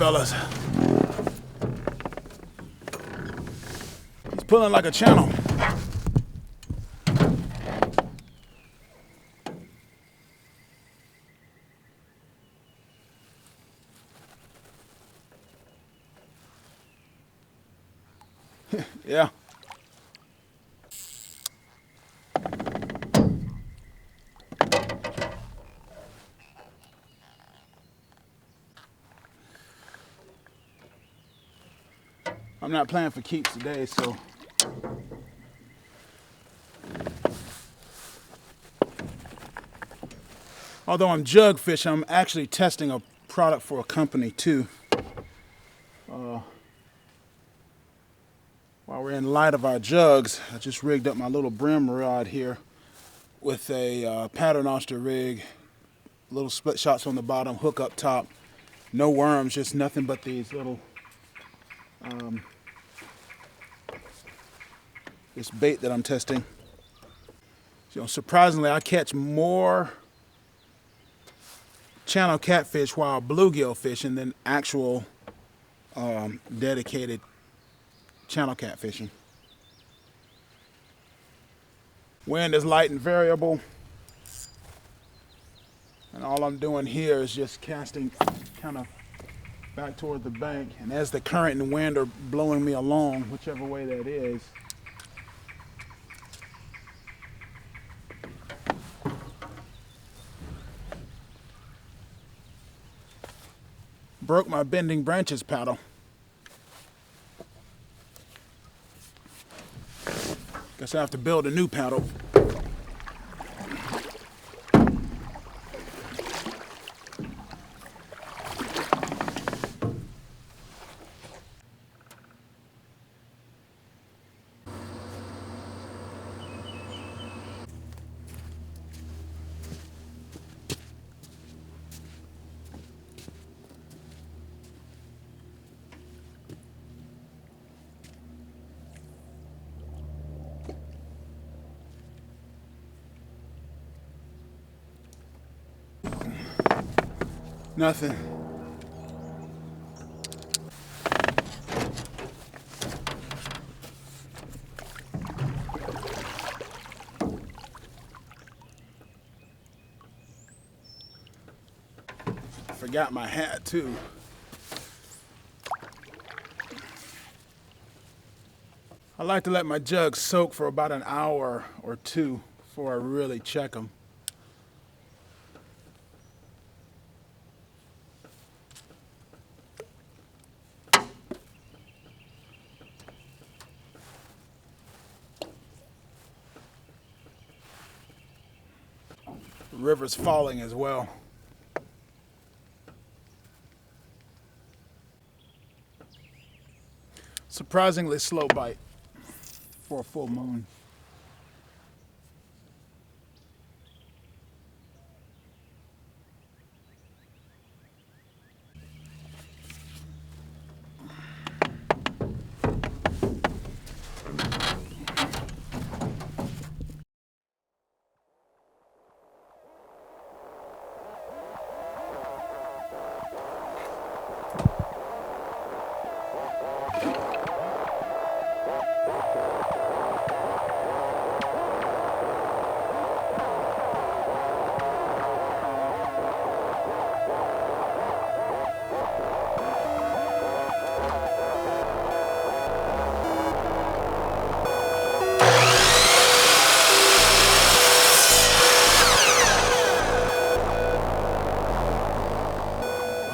fellas. He's pulling like a channel. Yeah. I'm not playing for keeps today, so although I'm jug fishing, I'm actually testing a product for a company too. While we're in light of our jugs, I just rigged up my little brim rod here with a paternoster rig, little split shots on the bottom, hook up top, no worms, just nothing but these little this bait that I'm testing. So surprisingly, I catch more channel catfish while bluegill fishing than actual dedicated channel catfishing. Wind is light and variable, and all I'm doing here is just casting kind of back toward the bank, and as the current and wind are blowing me along, whichever way that is, broke my bending branches paddle. Guess I have to build a new paddle. Nothing. Forgot my hat too. I like to let my jugs soak for about an hour or two before I really check them. The river's falling as well. Surprisingly slow bite for a full moon.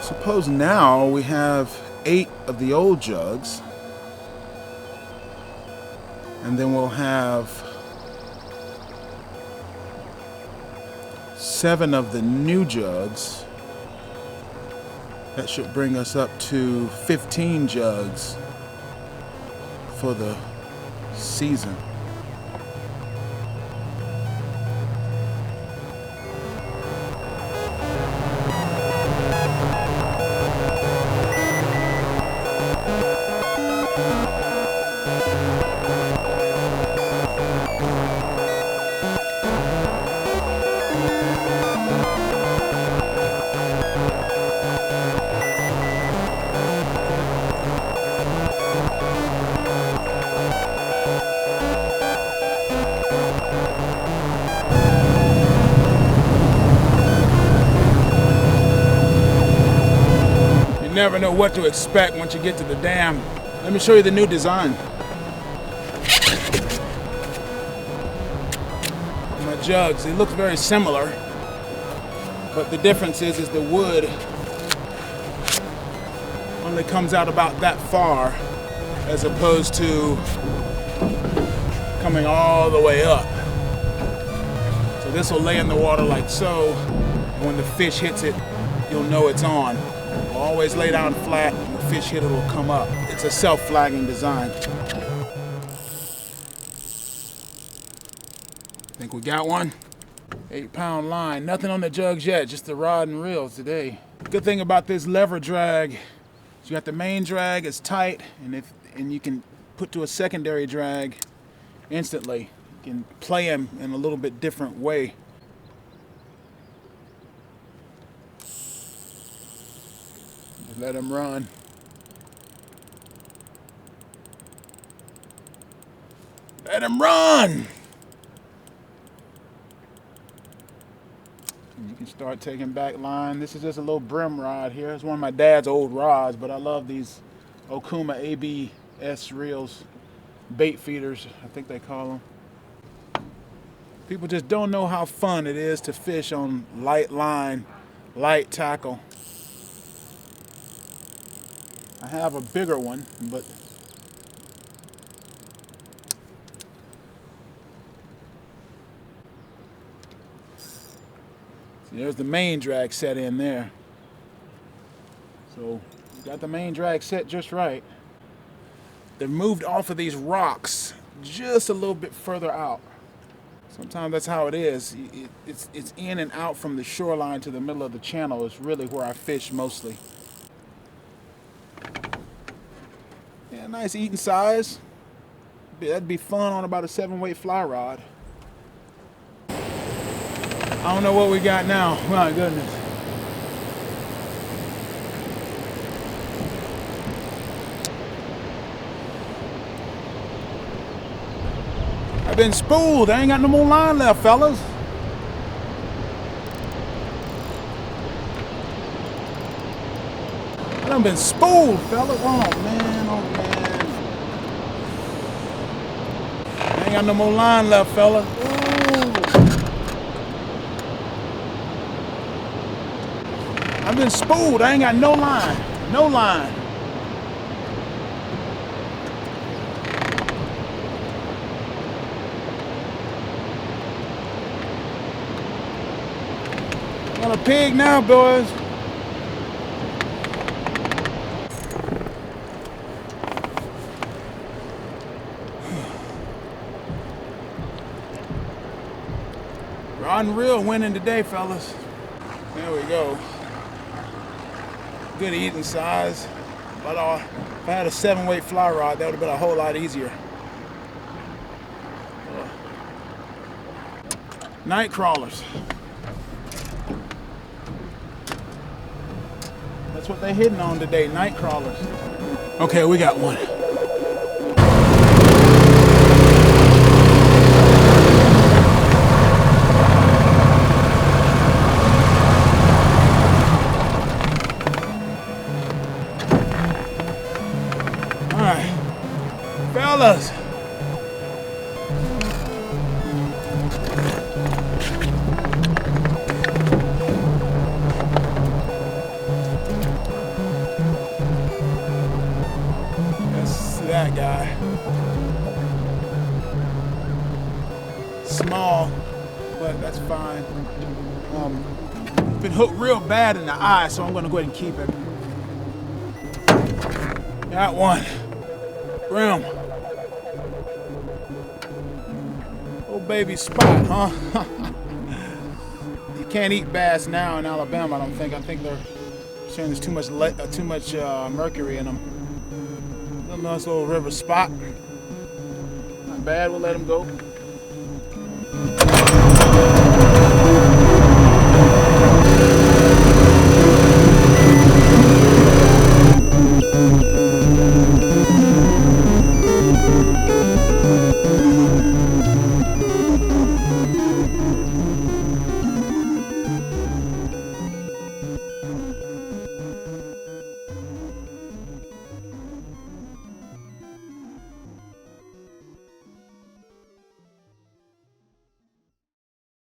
Suppose now we have 8 of the old jugs, and then we'll have 7 of the new jugs. That should bring us up to 15 jugs for the season. never know what to expect once you get to the dam. Let me show you the new design. My jugs, it looks very similar, but the difference is the wood only comes out about that far as opposed to coming all the way up. So this will lay in the water like so, and when the fish hits it, you'll know it's on. It'll always lay down flat, and the fish hit it will come up. It's a self-flagging design. Think we got one? 8-pound line, nothing on the jugs yet, just the rod and reels today. Good thing about this lever drag is you got the main drag, it's tight, and you can put to a secondary drag instantly. You can play them in a little bit different way. Just let them run. Let them run! You can start taking back line. This is just a little brim rod here. It's one of my dad's old rods, but I love these Okuma ABS reels, bait feeders, I think they call them. People just don't know how fun it is to fish on light line, light tackle. I have a bigger one, but there's the main drag set in there. So got the main drag set just right. They've moved off of these rocks just a little bit further out. Sometimes that's how it is. It's in and out from the shoreline to the middle of the channel is really where I fish mostly. Yeah, nice eating size. That'd be fun on about a 7-weight fly rod. I don't know what we got now. My goodness. I've been spooled. I ain't got no more line left, fellas. I done been spooled, fellas. Oh man, oh man. I ain't got no more line left, fellas. I've been spooled. I ain't got no line. No line. I'm on a pig now, boys. Rod and reel winning today, fellas. There we go. Good eating size, but if I had a 7-weight fly rod, that would have been a whole lot easier. Night crawlers. That's what they're hitting on today, night crawlers. Okay, we got one. Fellas, that's that guy. Small, but that's fine. Been hooked real bad in the eye, so I'm gonna go ahead and keep it. Got one. Brim. Baby spot, huh? You can't eat bass now in Alabama, I don't think. I think they're saying there's too much mercury in them. Nice little river spot. Not bad, we'll let them go.